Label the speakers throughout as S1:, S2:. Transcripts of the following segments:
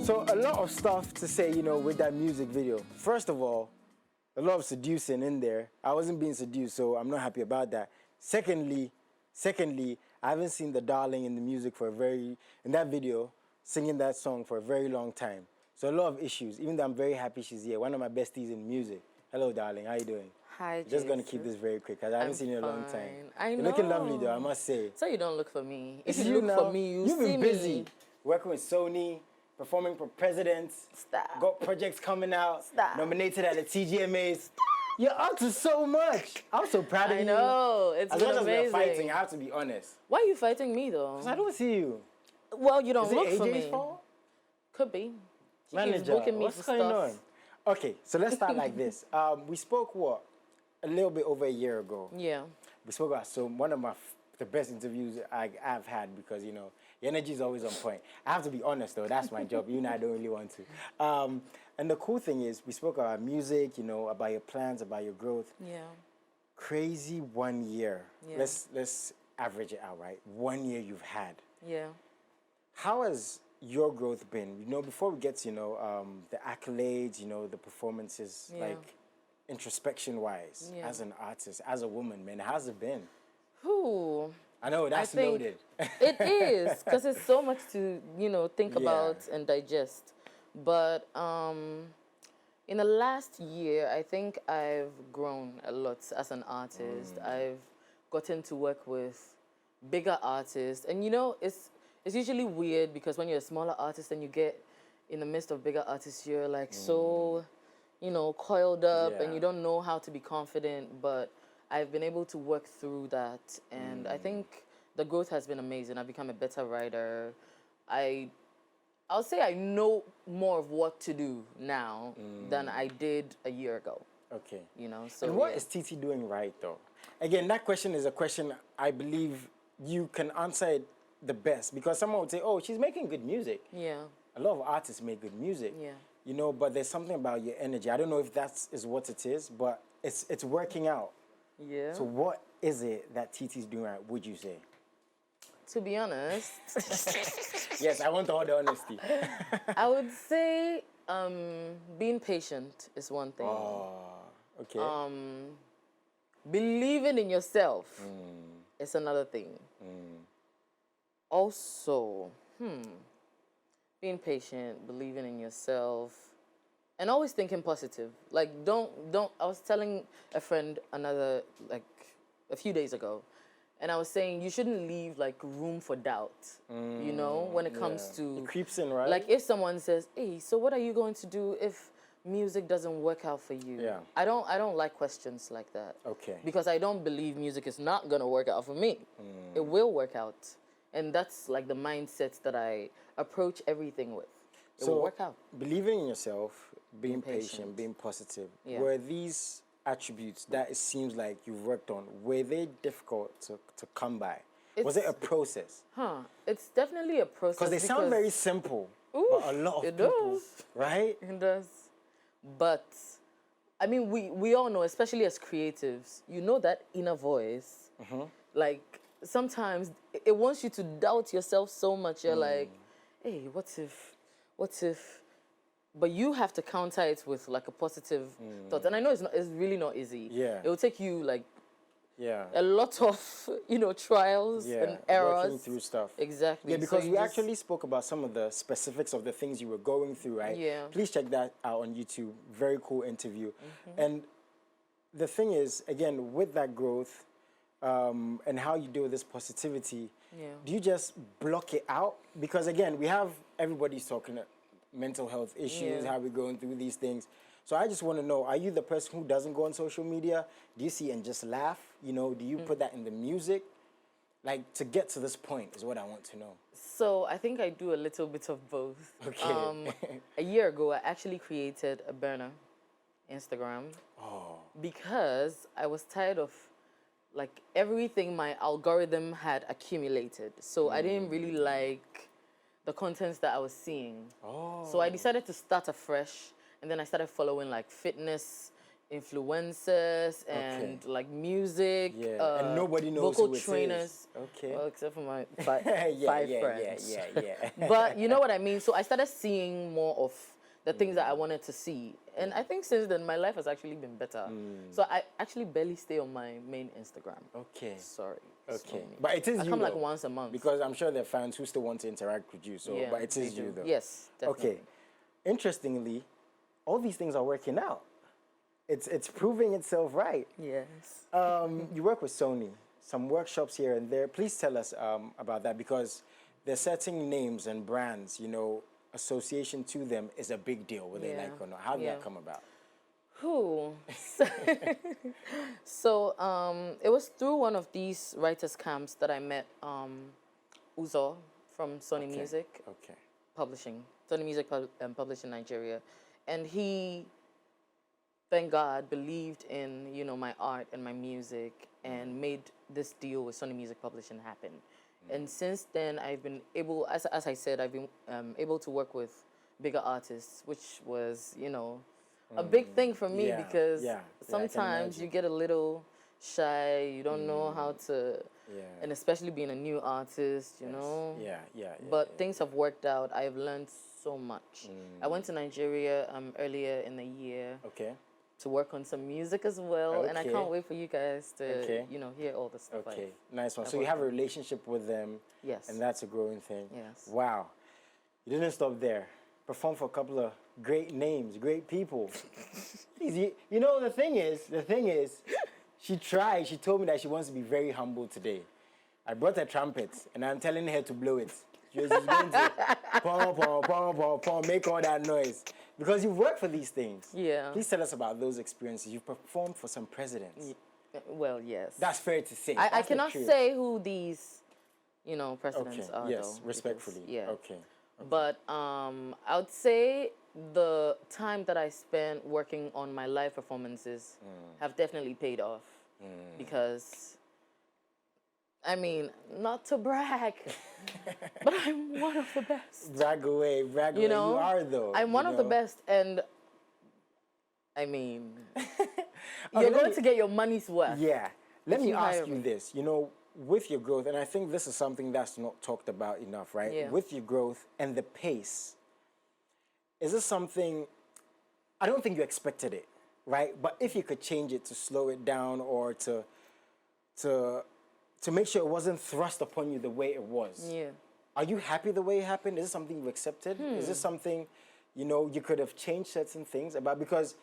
S1: So a lot of stuff to say, you know, with that music video. First of all, a lot of seducing in there. I wasn't being seduced, so I'm not happy about that. Secondly, I haven't seen the darling in the music in that video, singing that song for a very long time. So a lot of issues, even though I'm very happy she's here. One of my besties in music. Hello, darling, how you doing?
S2: Hi,
S1: I'm just going to keep this very quick, because I haven't seen you in a long time. You're looking lovely, though, I must say.
S2: So you don't look for me. If
S1: It's
S2: you look for me,
S1: You've
S2: see
S1: been busy
S2: me.
S1: working with Sony, performing for presidents.
S2: Stop.
S1: Got projects coming out.
S2: Stop.
S1: Nominated at the TGMAs. Stop. You're up to so much. I'm so proud of you.
S2: I know. It's
S1: as much
S2: amazing.
S1: as we're fighting, I have to be honest.
S2: Why are you fighting me, though?
S1: Because I don't see you.
S2: Well, you don't
S1: Is
S2: look
S1: it
S2: for
S1: AJ's
S2: me.
S1: fault?
S2: Could be. She
S1: Manager,
S2: keeps booking me
S1: what's
S2: for
S1: going
S2: stuff.
S1: on? Okay, so let's start like this. We spoke, a little bit over a year ago.
S2: Yeah.
S1: We spoke about one of the best interviews I've had, because, you know, your energy is always on point. I have to be honest, though. That's my job. You and I don't really want to. And the cool thing is, we spoke about music, you know, about your plans, about your growth.
S2: Yeah.
S1: Crazy 1 year.
S2: Yeah.
S1: Let's average it out, right? 1 year you've had.
S2: Yeah.
S1: How has your growth been? You know, before we get to, you know, the accolades, you know, the performances, like introspection-wise, as an artist, as a woman, man, how's it been?
S2: Who?
S1: I know, that's loaded.
S2: It is, because it's so much to, you know, think about and digest. But in the last year, I think I've grown a lot as an artist. I've gotten to work with bigger artists. And, you know, it's usually weird, because when you're a smaller artist and you get in the midst of bigger artists, you're like so, you know, coiled up and you don't know how to be confident. But I've been able to work through that. And I think the growth has been amazing. I've become a better writer. I'll say I know more of what to do now than I did a year ago.
S1: Okay.
S2: You know, so
S1: and what is Titi doing right, though? Again, that question is a question I believe you can answer it the best, because someone would say, oh, she's making good music.
S2: Yeah.
S1: A lot of artists make good music.
S2: Yeah.
S1: You know, but there's something about your energy. I don't know if that is what it is, but it's working out.
S2: Yeah.
S1: So what is it that Titi's doing right, would you say?
S2: To be honest,
S1: Yes, I want all the honesty.
S2: I would say being patient is one thing.
S1: Oh, okay.
S2: Believing in yourself is another thing. Also, being patient, believing in yourself, and always thinking positive. Like, don't. I was telling a friend a few days ago, and I was saying you shouldn't leave like room for doubt. You know, when it comes to,
S1: it creeps in, right?
S2: like, if someone says, "Hey, so what are you going to do if music doesn't work out for you?"
S1: Yeah.
S2: I don't like questions like that.
S1: Okay.
S2: Because I don't believe music is not gonna work out for me. It will work out, and that's like the mindset that I approach everything with. It will work out.
S1: Believing in yourself, being patient, being positive, were these attributes that it seems like you've worked on, were they difficult to come by? Was it a process?
S2: It's definitely a process.
S1: Because they sound very simple, but a lot of
S2: it
S1: people,
S2: does.
S1: right?
S2: It does. But, I mean, we all know, especially as creatives, you know that inner voice. Like, sometimes it wants you to doubt yourself so much. You're like, hey, what if? But you have to counter it with like a positive thought. And I know it's really not easy.
S1: Yeah.
S2: It will take you like a lot of, you know, trials and errors.
S1: Working through stuff.
S2: Exactly.
S1: Yeah, because we actually spoke about some of the specifics of the things you were going through, right?
S2: Yeah.
S1: Please check that out on YouTube. Very cool interview. And the thing is, again, with that growth and how you deal with this positivity, do you just block it out? Because again, everybody's talking mental health issues, how we're going through these things. So I just want to know, are you the person who doesn't go on social media? Do you see and just laugh? You know, do you put that in the music? Like, to get to this point is what I want to know.
S2: So I think I do a little bit of both.
S1: Okay.
S2: A year ago, I actually created a burner Instagram. Because I was tired of like everything my algorithm had accumulated. So I didn't really like the contents that I was seeing. So I decided to start afresh, and then I started following like fitness influencers and like music,
S1: and nobody knows
S2: vocal
S1: who it
S2: trainers.
S1: is. Okay.
S2: Well, except for my five friends.
S1: Yeah.
S2: But you know what I mean? So I started seeing more of the things that I wanted to see. And I think since then, my life has actually been better. So I actually barely stay on my main Instagram.
S1: Okay.
S2: Sorry.
S1: Okay. But it is
S2: I
S1: you,
S2: come
S1: though,
S2: like once a month.
S1: because I'm sure there are fans who still want to interact with you. So,
S2: Yeah,
S1: but it is
S2: they
S1: you,
S2: do.
S1: though.
S2: Yes, definitely.
S1: Okay. Interestingly, all these things are working out. It's proving itself right.
S2: Yes.
S1: You work with Sony, some workshops here and there. Please tell us about that, because there's certain names and brands, you know, association to them is a big deal, whether they like or not. How did that come about?
S2: Who? So it was through one of these writers' camps that I met Uzo from Sony Music Publishing, Sony Music Publishing Nigeria, and he, thank God, believed in, you know, my art and my music and made this deal with Sony Music Publishing happen. And since then, I've been able, as I said, I've been able to work with bigger artists, which was, you know, a big thing for me, because sometimes you get a little shy, you don't know how to, and especially being a new artist, you know. But things have worked out. I've learned so much. I went to Nigeria earlier in the year to work on some music as well, and I can't wait for you guys to, you know, hear all the stuff.
S1: Nice one. So you have a relationship with them.
S2: Yes.
S1: And that's a growing thing.
S2: Yes.
S1: Wow. You didn't stop there. Performed for a couple of great names, great people. You know, the thing is, she tried. She told me that she wants to be very humble today. I brought a trumpet, and I'm telling her to blow it. She's going to make all that noise. Because you've worked for these things.
S2: Yeah.
S1: Please tell us about those experiences. You performed for some presidents.
S2: Well, yes.
S1: That's fair to say.
S2: I cannot say who these, you know, presidents are.
S1: Yes,
S2: though,
S1: respectfully.
S2: Because,
S1: Okay.
S2: But I would say the time that I spent working on my live performances have definitely paid off. Because, I mean, not to brag, but I'm one of the best.
S1: Brag away.
S2: You know,
S1: you are, though.
S2: I'm one of the best, and I mean, you're going to get your money's worth.
S1: Yeah. Let me ask you this. You know, with your growth, and I think this is something that's not talked about enough, right?
S2: Yeah.
S1: With your growth and the pace, is this something, I don't think you expected it, right? But if you could change it to slow it down, or to make sure it wasn't thrust upon you the way it was.
S2: Yeah.
S1: Are you happy the way it happened? Is this something you accepted? Is this something, you know, you could have changed certain things about? Because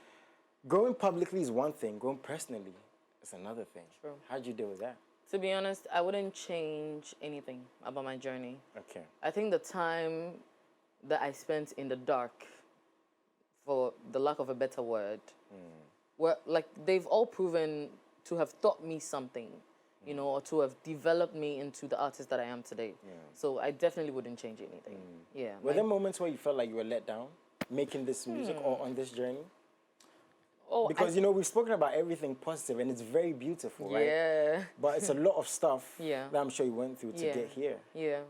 S1: growing publicly is one thing, growing personally is another thing.
S2: True.
S1: How'd you deal with that?
S2: To be honest, I wouldn't change anything about my journey.
S1: Okay.
S2: I think the time that I spent in the dark, for the lack of a better word, were like, they've all proven to have taught me something, you know, or to have developed me into the artist that I am today. So I definitely wouldn't change anything. Yeah.
S1: Were there moments where you felt like you were let down making this music or on this journey?
S2: Oh,
S1: because, you know, we've spoken about everything positive and it's very beautiful, right?
S2: Yeah.
S1: But it's a lot of stuff
S2: Yeah.
S1: that I'm sure you went through to get here.
S2: Yeah.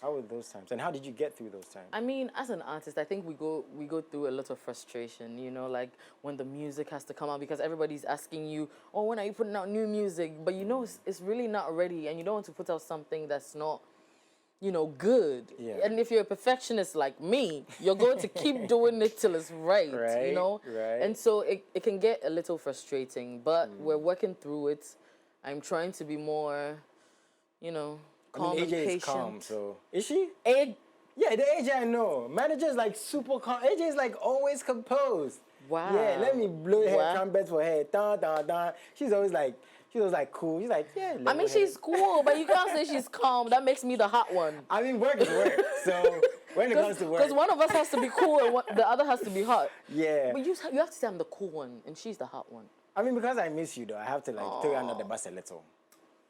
S1: How were those times? And how did you get through those times?
S2: I mean, as an artist, I think we go through a lot of frustration, you know, like when the music has to come out, because everybody's asking you, oh, when are you putting out new music? But you know, it's really not ready, and you don't want to put out something that's not, you know, good.
S1: Yeah.
S2: And if you're a perfectionist like me, you're going to keep doing it till it's right, you know?
S1: Right.
S2: And so it can get a little frustrating, but we're working through it. I'm trying to be more, you know, calm and patient.
S1: AJ is calm, so... Is she?
S2: Yeah,
S1: the AJ I know. Manager's like super calm. AJ is like always composed.
S2: Wow.
S1: Yeah, let me blow her trumpet for her. Da, da, da. She's always like cool. She's like, yeah.
S2: I mean, she's cool, but you can't say she's calm. That makes me the hot one.
S1: I mean, work is work. So when it comes to work...
S2: Because one of us has to be cool and the other has to be hot.
S1: Yeah.
S2: But you have to say I'm the cool one and she's the hot one.
S1: I mean, because I miss you, though, I have to like throw you under the bus a little.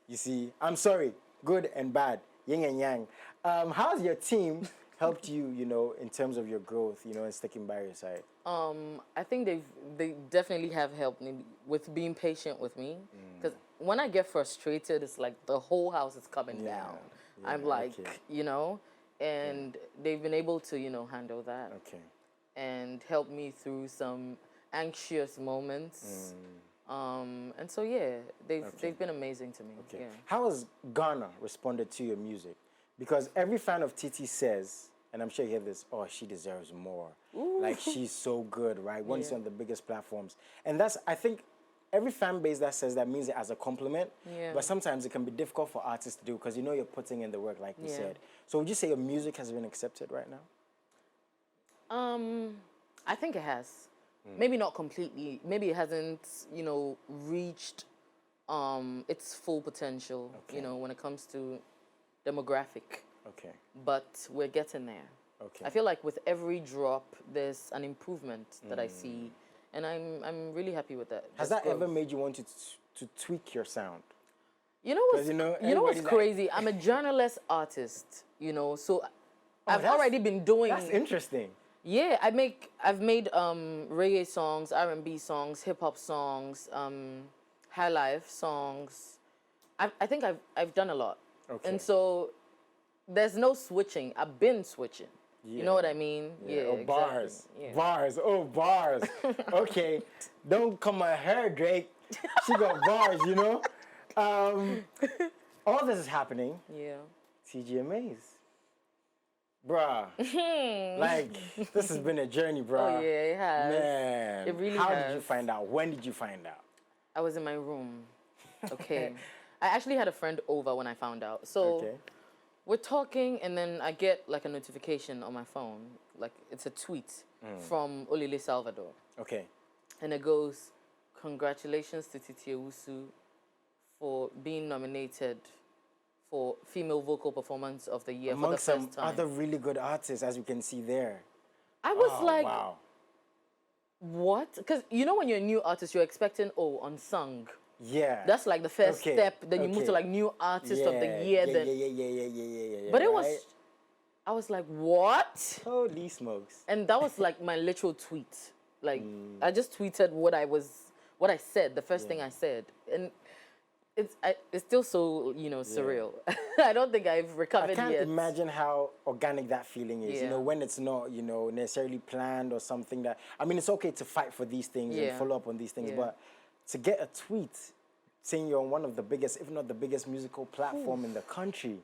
S1: You see, I'm sorry. Good and bad, yin and yang. How's your team helped you, you know, in terms of your growth, you know, and sticking by your side?
S2: I think they definitely have helped me with being patient with me. Because when I get frustrated, it's like the whole house is coming down. Yeah, I'm like, you know, and they've been able to, you know, handle that.
S1: Okay.
S2: And help me through some anxious moments. And so yeah, they've been amazing to me.
S1: Okay.
S2: Yeah.
S1: How has Ghana responded to your music? Because every fan of Titi says, and I'm sure you hear this, oh, she deserves more.
S2: Ooh.
S1: Like, she's so good, right? Once
S2: Yeah.
S1: on the biggest platforms. And that's, I think, every fan base that says that means it as a compliment.
S2: Yeah.
S1: But sometimes it can be difficult for artists to do because you know you're putting in the work, like you
S2: Yeah.
S1: said. So would you say your music has been accepted right now?
S2: I think it has. Maybe not completely. Maybe it hasn't, reached its full potential,
S1: Okay.
S2: when it comes to demographic.
S1: Okay.
S2: But we're getting there.
S1: Okay.
S2: I feel like with every drop, there's an improvement that I see, and I'm really happy with that.
S1: Has
S2: Just
S1: that ever
S2: growth.
S1: made you want to tweak your sound?
S2: You know what's,
S1: 'Cause, you know,
S2: what's
S1: everybody's like-
S2: crazy? I'm a journalist artist, so I've
S1: that's-
S2: already been doing.
S1: That's interesting.
S2: Yeah, I've made reggae songs, R&B songs, hip hop songs, high life songs. I think I've done a lot.
S1: Okay.
S2: And so there's no switching. I've been switching. You know
S1: Yeah.
S2: what I mean? Yeah.
S1: Oh,
S2: exactly.
S1: bars.
S2: Yeah.
S1: Bars. Oh, bars. Okay. Don't come at her, Drake. She got bars, you know? All this is happening.
S2: Yeah.
S1: TGMAs. Bruh. Like, this has been a journey, bruh.
S2: Oh yeah, it has.
S1: Man.
S2: It really
S1: How
S2: has.
S1: did you find out? When did you find out?
S2: I was in my room. Okay. I actually had a friend over when I found out. So
S1: Okay.
S2: we're talking, and then I get like a notification on my phone. Like it's a tweet from Olile Salvador.
S1: Okay.
S2: And it goes, "Congratulations to Titi Owusu for being nominated for Female Vocal Performance of the Year
S1: Amongst
S2: for the
S1: some
S2: first time."
S1: other really good artists, as you can see there.
S2: I was
S1: Oh,
S2: like,
S1: wow.
S2: what? Because when you're a new artist, you're expecting, unsung.
S1: Yeah.
S2: That's like the first
S1: Okay,
S2: step. Then you move
S1: okay.
S2: to like new artist of the
S1: Yeah,
S2: year.
S1: Yeah,
S2: then,
S1: yeah.
S2: but it
S1: right?
S2: was, I was like, what?
S1: Holy smokes.
S2: And that was like my literal tweet. Like I just tweeted what I said, the first thing I said, and it's still so surreal. I don't think I've recovered
S1: I can't
S2: yet.
S1: imagine how organic that feeling is.
S2: Yeah.
S1: When it's not, necessarily planned or something that. I mean, it's okay to fight for these things
S2: Yeah.
S1: and follow up on these things,
S2: Yeah.
S1: but to get a tweet saying you're on one of the biggest, if not the biggest, musical platform in the country,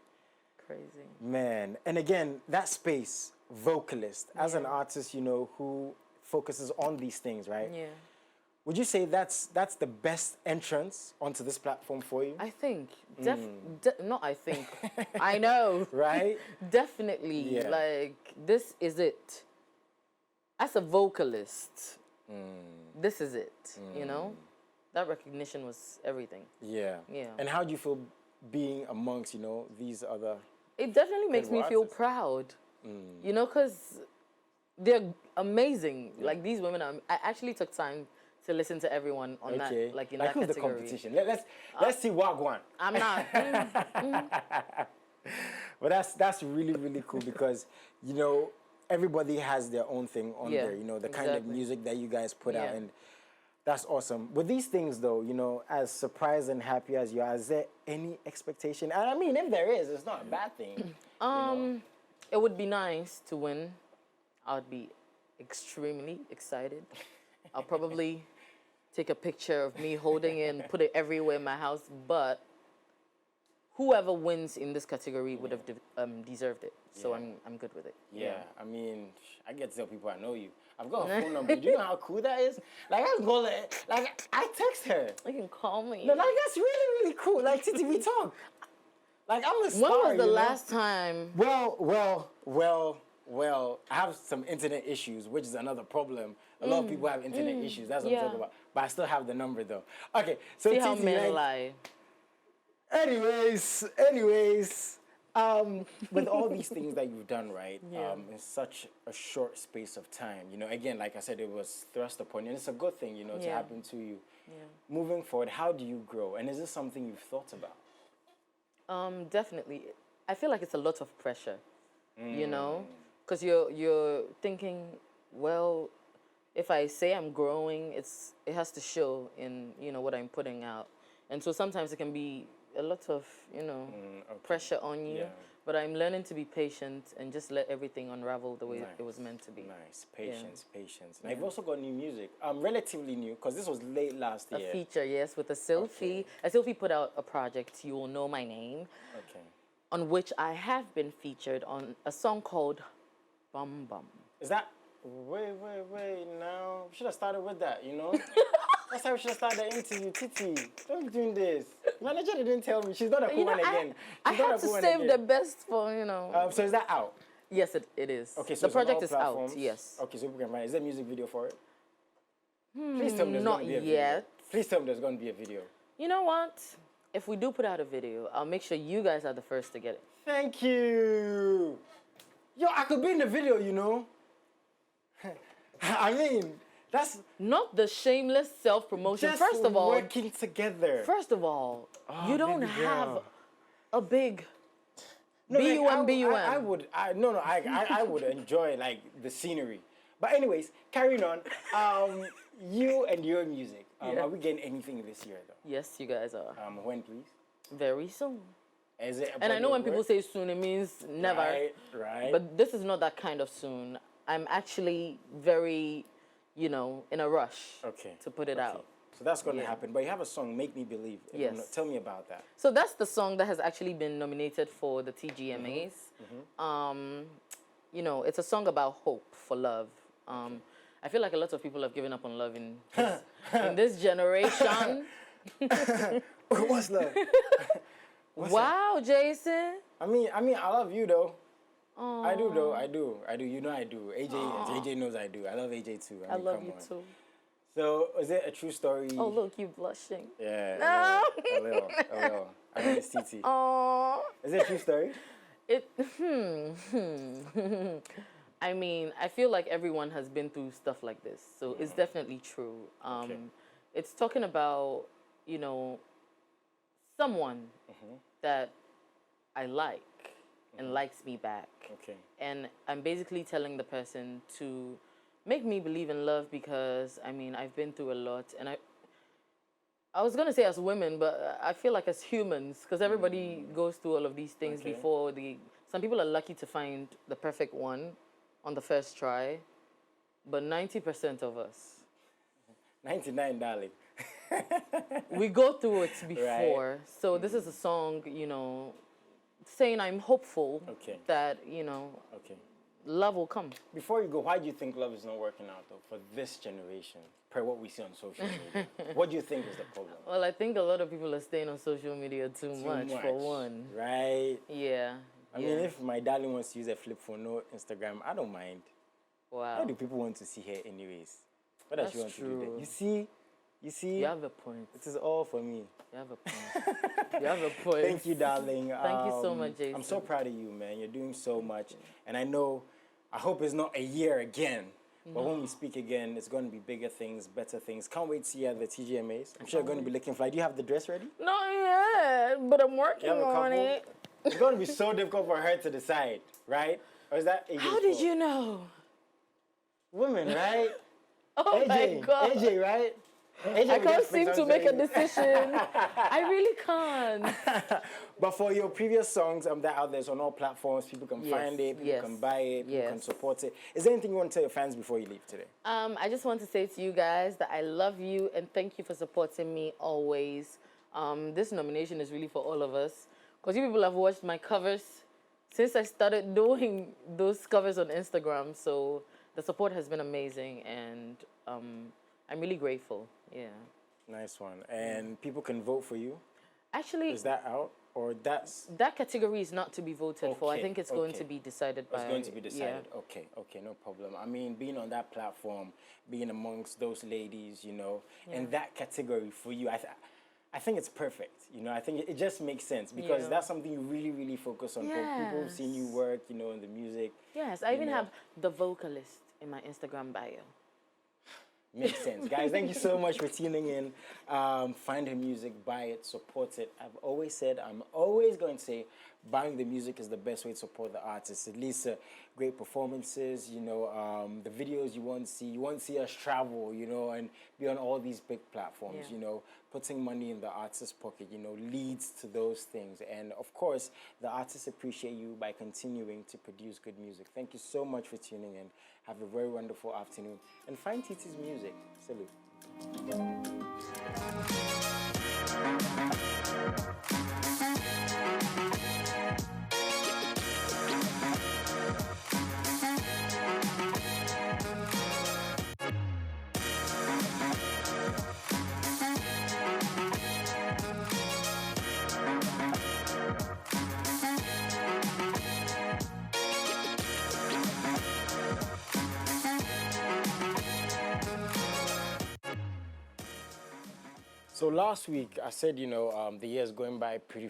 S2: Crazy.
S1: man. And again, that space, vocalist, as an artist, who focuses on these things, right?
S2: Yeah.
S1: Would you say that's the best entrance onto this platform for you?
S2: I think. Not I think. I know.
S1: Right?
S2: Definitely.
S1: Yeah.
S2: Like, this is it. As a vocalist, this is it, That recognition was everything.
S1: Yeah.
S2: Yeah.
S1: And how do you feel being amongst, these other...
S2: It definitely makes me feel
S1: artists.
S2: proud, because they're amazing. Like, these women, I actually took time to listen to everyone on that, like, in that
S1: who's
S2: category.
S1: the competition? Let's see Wagwan.
S2: I'm not.
S1: But that's really, really cool because, everybody has their own thing on
S2: Yeah,
S1: there, the kind of
S2: exactly.
S1: music that you guys put out.
S2: Yeah.
S1: And that's awesome. With these things, though, as surprised and happy as you are, is there any expectation? And I mean, if there is, it's not a bad thing.
S2: It would be nice to win. I would be extremely excited. I'll probably take a picture of me holding it and put it everywhere in my house. But whoever wins in this category would have deserved it. So I'm good with it.
S1: Yeah, I mean, I get to tell people I know you. I've got a phone number. Do you know how cool that is? Like, I go like I text her.
S2: You can call me.
S1: No, like that's really, really cool. Like Titi, we talk. Like I'm a star.
S2: When was the
S1: you know?
S2: last time?
S1: Well. I have some internet issues, which is another problem. A lot of people have internet issues. That's what I'm talking about. But I still have the number though. Okay, so
S2: See how
S1: Titi,
S2: men
S1: like,
S2: lie.
S1: Anyways, with all these things that you've done, right, in such a short space of time, again, like I said, it was thrust upon you, and it's a good thing, to happen to you.
S2: Yeah.
S1: Moving forward, how do you grow? And is this something you've thought about?
S2: Definitely. I feel like it's a lot of pressure, because you're thinking, well, if I say I'm growing, it has to show in what I'm putting out, and so sometimes it can be a lot of pressure on you.
S1: Yeah.
S2: But I'm learning to be patient and just let everything unravel the way it was meant to be.
S1: Nice. Patience, patience. Now, you've also got new music. Relatively new, because this was late last year.
S2: A feature, yes, with a Sylphie. A Sylphie put out a project, You Will Know My Name, on which I have been featured on a song called Bum Bum.
S1: Is that... Wait, now. We should have started with that, you know? That's how we should have started the interview. Titi, don't be doing this. Manager didn't tell me. She's not a cool one again.
S2: I had to save the best for, you know.
S1: So is that out?
S2: Yes, it is.
S1: Okay, so
S2: the project is out, yes.
S1: Okay, so we can find... Is there a music video for it? Please tell me there's going to be a video.
S2: Not yet.
S1: Please tell me there's going to be a video.
S2: You know what? If we do put out a video, I'll make sure you guys are the first to get it.
S1: Thank you. Yo, I could be in the video, you know. I mean, that's...
S2: Not the shameless self-promotion. First of all...
S1: working together.
S2: First of all, you don't have a big... B-U-M.
S1: I would enjoy, like, the scenery. But anyways, carrying on. You and your music. Are we getting anything this year, though?
S2: Yes, you guys are.
S1: When, please?
S2: Very soon.
S1: Is it?
S2: And I know when people say soon, it means never.
S1: Right.
S2: But this is not that kind of soon. I'm actually very, you know, in a rush to put it out.
S1: So that's going to happen. But you have a song, Make Me Believe.
S2: Yes.
S1: Tell me about that.
S2: So that's the song that has actually been nominated for the TGMAs. You know, it's a song about hope for love. I feel like a lot of people have given up on love in this generation.
S1: What's love?
S2: Wow, Jason.
S1: I mean, I love you, though. Aww. I do, though. I do. You know I do. AJ knows I do. I love AJ, too.
S2: I love you, too.
S1: So, is it a true story?
S2: Oh, look, you blushing.
S1: Yeah. No. A little. I mean, it's Titi.
S2: Aww.
S1: Is it a true story?
S2: I mean, I feel like everyone has been through stuff like this. So, it's definitely true. It's talking about, you know, someone that I like and likes me back. And I'm basically telling the person to make me believe in love because, I mean, I've been through a lot. And I was going to say as women, but I feel like as humans, because everybody goes through all of these things before some people are lucky to find the perfect one on the first try, but 90% of us.
S1: 99, darling.
S2: We go through it before. Right. So this is a song, you know, saying I'm hopeful that, you know, love will come. Before you go, why do you think love is not working out, though, for this generation, per what we see on social media? What do you think is the problem? Well, I think a lot of people are staying on social media too much, for one. Right? Yeah. I mean, if my darling wants to use a flip phone, no Instagram, I don't mind. Wow. Why do people want to see her anyways? What does she want to do then? You see? You have a point. It is all for me. You have a point. You have a point. Thank you, darling. Thank you so much, Jason. I'm so proud of you, man. You're doing so much. And I hope it's not a year again. But when we speak again, it's going to be bigger things, better things. Can't wait to see you at the TGMAs. I'm sure you're going to be looking fly. Do you have the dress ready? Not yet, but I'm working on it. It's going to be so difficult for her to decide, right? Or is that AJ's How did fault? You know? Women, right? Oh, AJ, my God. AJ, right? AJ, I can't seem to make a decision. I really can't. But for your previous songs that are out there, so on all platforms, people can find it, people can buy it, people can support it. Is there anything you want to tell your fans before you leave today? I just want to say to you guys that I love you and thank you for supporting me always. This nomination is really for all of us. Because you people have watched my covers since I started doing those covers on Instagram. So the support has been amazing and I'm really grateful. Yeah. Nice one. And people can vote for you? Actually... Is that out? Or that's... That category is not to be voted for. I think it's going to be decided by... It's going to be decided. Yeah. Okay, no problem. I mean, being on that platform, being amongst those ladies, you know, and that category for you, I think it's perfect. You know, I think it just makes sense because that's something you really, really focus on. Yes. People who've seen you work, you know, in the music. Yes, I even have the vocalist in my Instagram bio. Makes sense. Guys, thank you so much for tuning in. Find her music, buy it, support it. I've always said, I'm always going to say,
S1: buying the music is the best way to support the artists. At least great performances, you know, the videos you won't see us travel, you know, and be on all these big platforms, you know, putting money in the artist's pocket, you know, leads to those things. And of course, the artists appreciate you by continuing to produce good music. Thank you so much for tuning in. Have a very wonderful afternoon. And find Titi's music. Salute. So last week, I said, you know, the year's going by pretty